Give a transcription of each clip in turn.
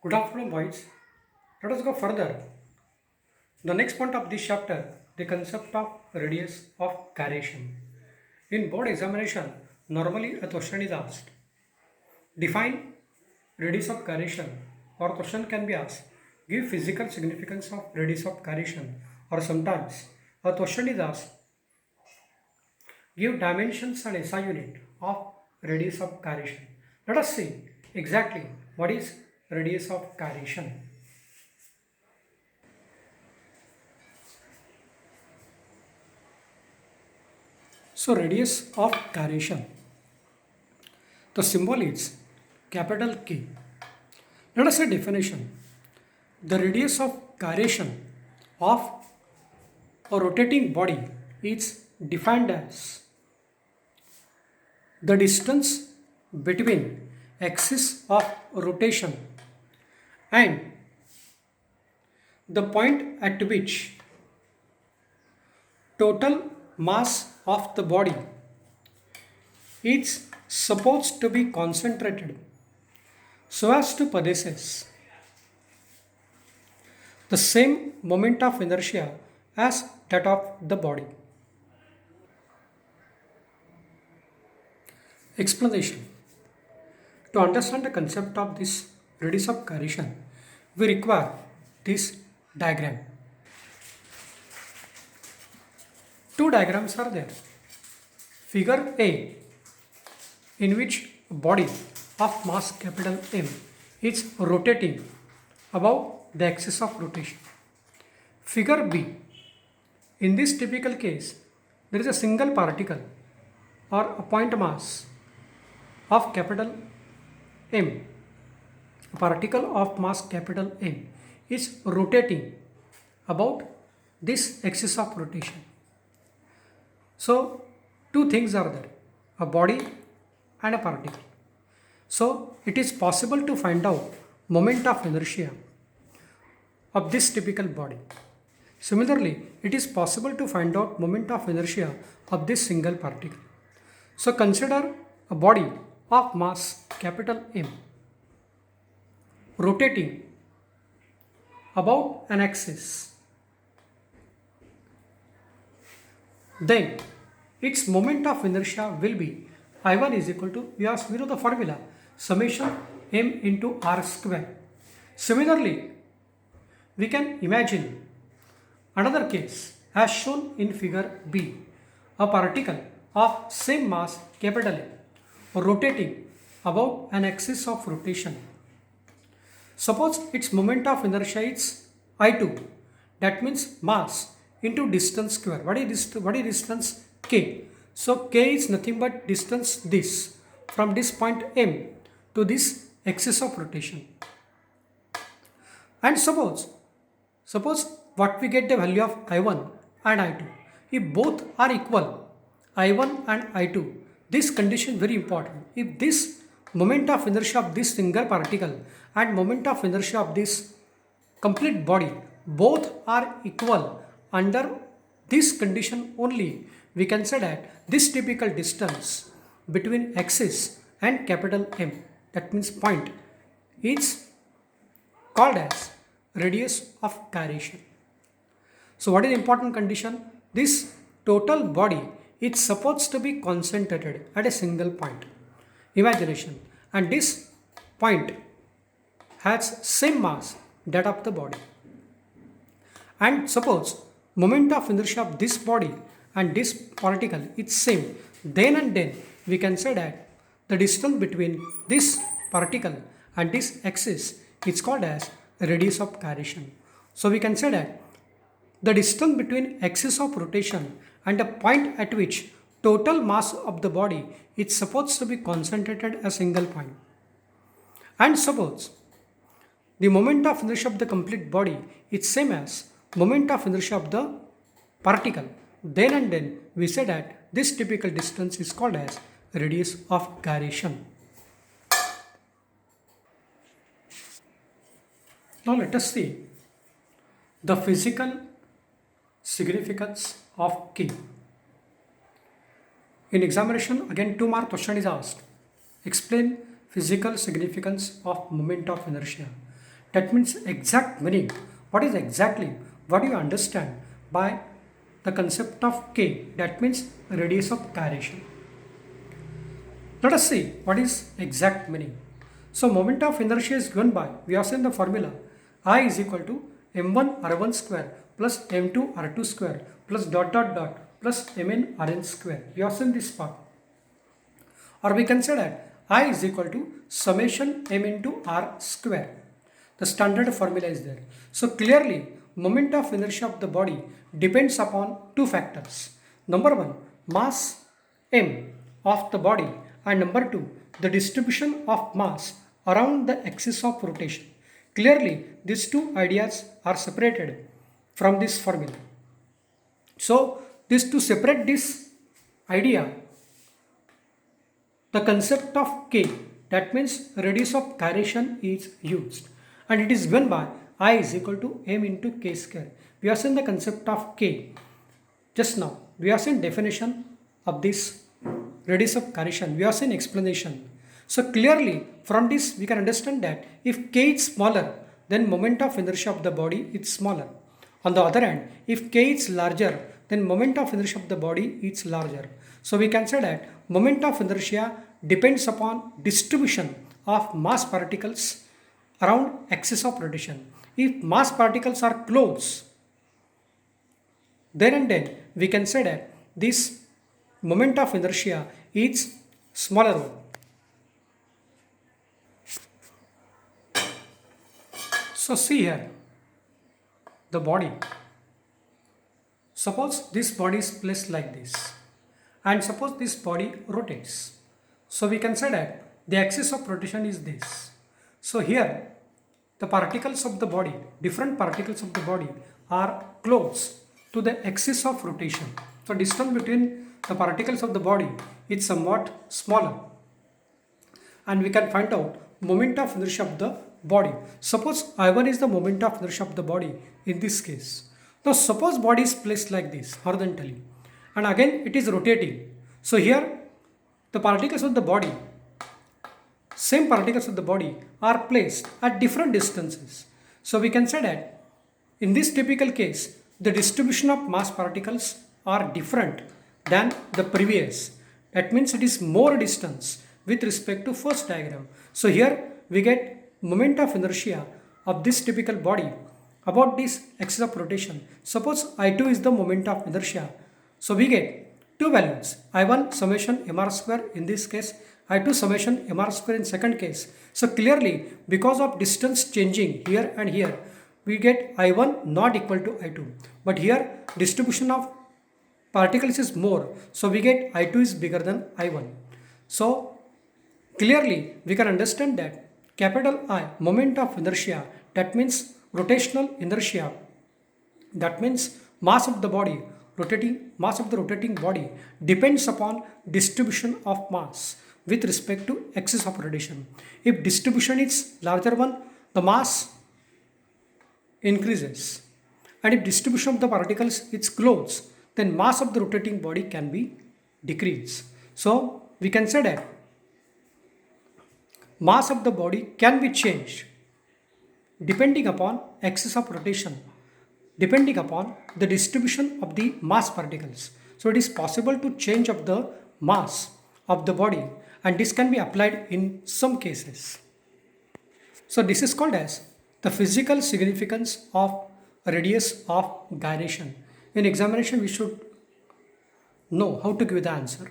Good afternoon, boys. Let us go further. The next point of this chapter, the concept of radius of gyration. In board examination, normally a question is asked. Define radius of gyration, or question can be asked. Give physical significance of radius of gyration, or sometimes a question is asked. Give dimensions and SI unit of radius of gyration. Let us see exactly what is radius of gyration. So radius of gyration. The symbol is capital K. Let us say definition. The radius of gyration of a rotating body is defined as the distance between axis of rotation and the point at which total mass of the body is supposed to be concentrated so as to possess the same moment of inertia as that of the body. Explanation. To understand the concept of this radius of gyration, we require this diagram. Two diagrams are there. Figure A, in which a body of mass capital M is rotating above the axis of rotation. Figure B, in this typical case, there is a single particle or a point mass of capital M. A particle of mass capital M is rotating about this axis of rotation. So, two things are there, a body and a particle. So, it is possible to find out moment of inertia of this typical body. Similarly, it is possible to find out moment of inertia of this single particle. So, consider a body of mass capital M rotating about an axis. Then its moment of inertia will be I1 is equal to, we know the formula, summation m into r square. Similarly, we can imagine another case as shown in figure B, a particle of same mass capital M rotating about an axis of rotation. Suppose its moment of inertia is I2, that means mass into distance square. What is distance? K. So K is nothing but distance this from this point M to this axis of rotation. And suppose what we get the value of I1 and I2. If both are equal, I1 and I2, this condition very important. If this moment of inertia of this single particle and moment of inertia of this complete body both are equal, under this condition only we can say that this typical distance between axis and capital M, that means point, is called as radius of gyration. So what is the important condition? This total body is supposed to be concentrated at a single point. Imagination. And this point has same mass that of the body. And suppose moment of inertia of this body and this particle is same, then and then we can say that the distance between this particle and this axis is called as radius of gyration. So we can say that the distance between axis of rotation and the point at which total mass of the body is supposed to be concentrated at a single point. And suppose the moment of inertia of the complete body is same as moment of inertia of the particle, then and then we say that this typical distance is called as radius of gyration. Now let us see the physical significance of K. In examination, again 2 mark question is asked. Explain physical significance of moment of inertia. That means exact meaning. What is exactly? What do you understand by the concept of k? That means radius of gyration. Let us see what is exact meaning. So moment of inertia is given by, we have seen the formula, I is equal to m1 r1 square plus m2 r2 square plus dot dot dot plus mn rn square. We have seen this part. Or we can say that I is equal to summation m into r square. The standard formula is there. So clearly, moment of inertia of the body depends upon two factors. Number one, mass m of the body, and number two, the distribution of mass around the axis of rotation. Clearly, these two ideas are separated from this formula. So, to separate this idea, the concept of k, that means radius of gyration, is used, and it is given by I is equal to m into k square. We have seen the concept of k just now. We have seen definition of this radius of gyration. We have seen explanation. So clearly from this we can understand that if k is smaller, then moment of inertia of the body is smaller. On the other hand, if k is larger, then moment of inertia of the body is larger. So we can say that moment of inertia depends upon distribution of mass particles around axis of rotation. If mass particles are close, then and then we can say that this moment of inertia is smaller one. So see here, the body. Suppose this body is placed like this, and suppose this body rotates. So we can say that the axis of rotation is this. So here, the particles of the body, different particles of the body, are close to the axis of rotation. So distance between the particles of the body is somewhat smaller, and we can find out moment of inertia of the body. Suppose I1 is the moment of inertia of the body in this case. Now suppose body is placed like this horizontally, and again it is rotating. So here the particles of the body, same particles of the body, are placed at different distances. So we can say that in this typical case, the distribution of mass particles are different than the previous. That means it is more distance with respect to first diagram. So here we get moment of inertia of this typical body about this axis of rotation. Suppose I2 is the moment of inertia. So we get two values, I1 summation mr square in this case, I2 summation mr square in second case. So clearly, because of distance changing here and here, we get I1 not equal to I2. But here distribution of particles is more, so we get I2 is bigger than I1. So clearly we can understand that capital I, moment of inertia, that means rotational inertia, that means mass of the body, mass of the rotating body depends upon distribution of mass with respect to axis of rotation. If distribution is larger one, the mass increases, and if distribution of the particles is close, then mass of the rotating body can be decreased. So we can say that mass of the body can be changed depending upon axis of rotation, depending upon the distribution of the mass particles. So it is possible to change of the mass of the body, and this can be applied in some cases. So this is called as the physical significance of radius of gyration. In examination we should know how to give the answer.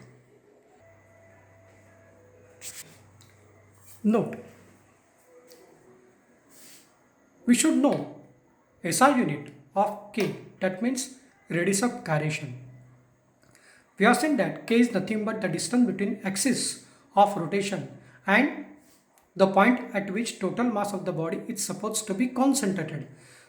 Note, we should know SI unit of K, that means radius of gyration. We have seen that K is nothing but the distance between axis of rotation and the point at which total mass of the body is supposed to be concentrated.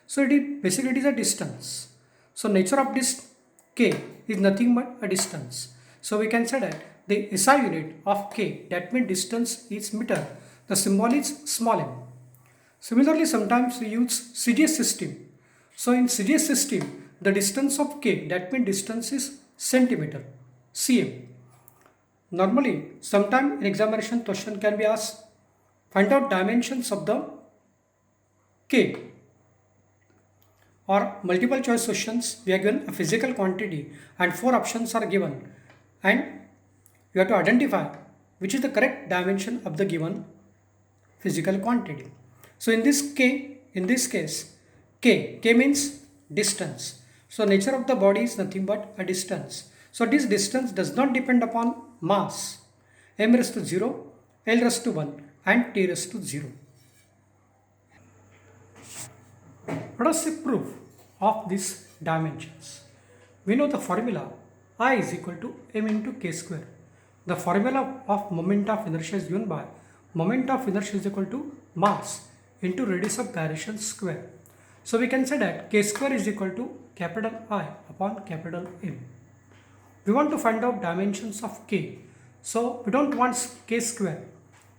So basically it is a distance. So nature of this K is nothing but a distance. So we can say that the SI unit of K, that means distance, is meter. The symbol is small m. Similarly, sometimes we use CDS system. So in CDS system, the distance of K, that means distance, is centimeter, cm. Normally, sometime in examination question can be asked, find out dimensions of the K, or multiple choice questions, we are given a physical quantity and 4 options are given, and you have to identify which is the correct dimension of the given physical quantity. So in this case, K means distance. So nature of the body is nothing but a distance. So this distance does not depend upon mass, m raised to 0, l raised to 1 and t raised to 0. Let us see proof of these dimensions. We know the formula I is equal to m into k square. The formula of moment of inertia is given by moment of inertia is equal to mass into radius of gyration square. So we can say that k square is equal to capital I upon capital M. We want to find out dimensions of k. So we don't want k square.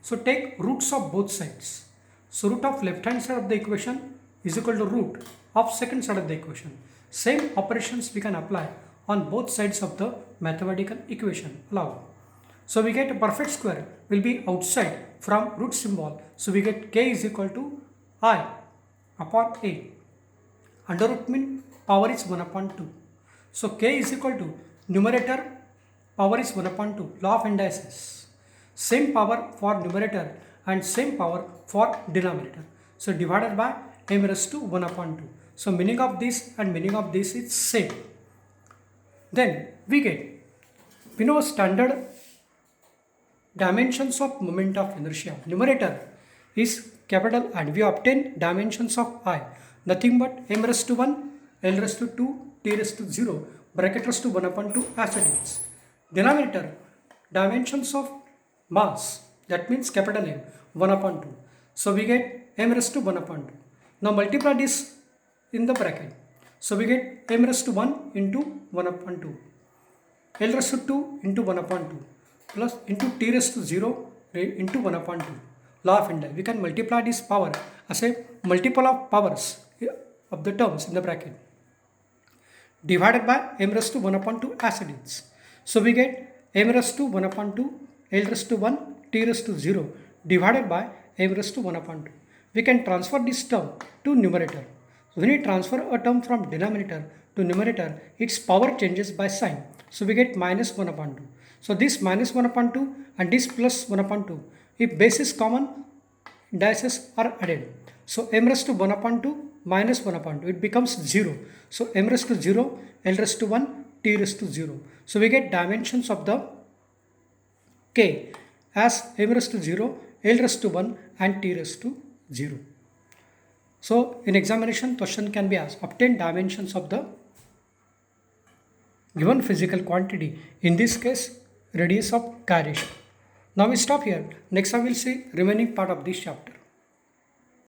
So take roots of both sides. So root of left hand side of the equation is equal to root of second side of the equation. Same operations we can apply on both sides of the mathematical equation allowed. So we get a perfect square will be outside from root symbol. So we get k is equal to I upon A. Under root mean power is 1 upon 2. So k is equal to numerator power is 1 upon 2. Law of indices. Same power for numerator and same power for denominator. So divided by m raised to 1 upon 2. So meaning of this and meaning of this is same. Then we know standard dimensions of moment of inertia. Numerator is capital I and we obtain dimensions of I. Nothing but m raised to 1, l raised to 2, t raised to 0, bracket raised to 1 upon 2 as it is. Denominator dimensions of mass, that means capital M, 1 upon 2. So we get m raised to 1 upon 2. Now multiply this in the bracket. So we get m raised to 1 into 1 upon 2, l raised to 2 into 1 upon 2, plus into t raised to 0 into 1 upon 2. Law of indices. We can multiply this power as a multiple of powers of the terms in the bracket divided by m raised to 1 upon 2 as it is. So we get m raised to 1 upon 2, l raised to 1, t raised to 0 divided by m raised to 1 upon 2. We can transfer this term to numerator. When we transfer a term from denominator to numerator, its power changes by sign. So we get minus 1 upon 2. So this minus 1 upon 2 and this plus 1 upon 2. If base is common, indices are added. So m raised to 1 upon 2 minus 1 upon 2. It becomes 0. So m raised to 0, l raised to 1, t raised to 0. So we get dimensions of the k as m raised to 0, l raised to 1 and t raised to 0. So in examination question can be asked, obtain dimensions of the given physical quantity, in this case radius of gyration. Now we stop here. Next I will see remaining part of this chapter.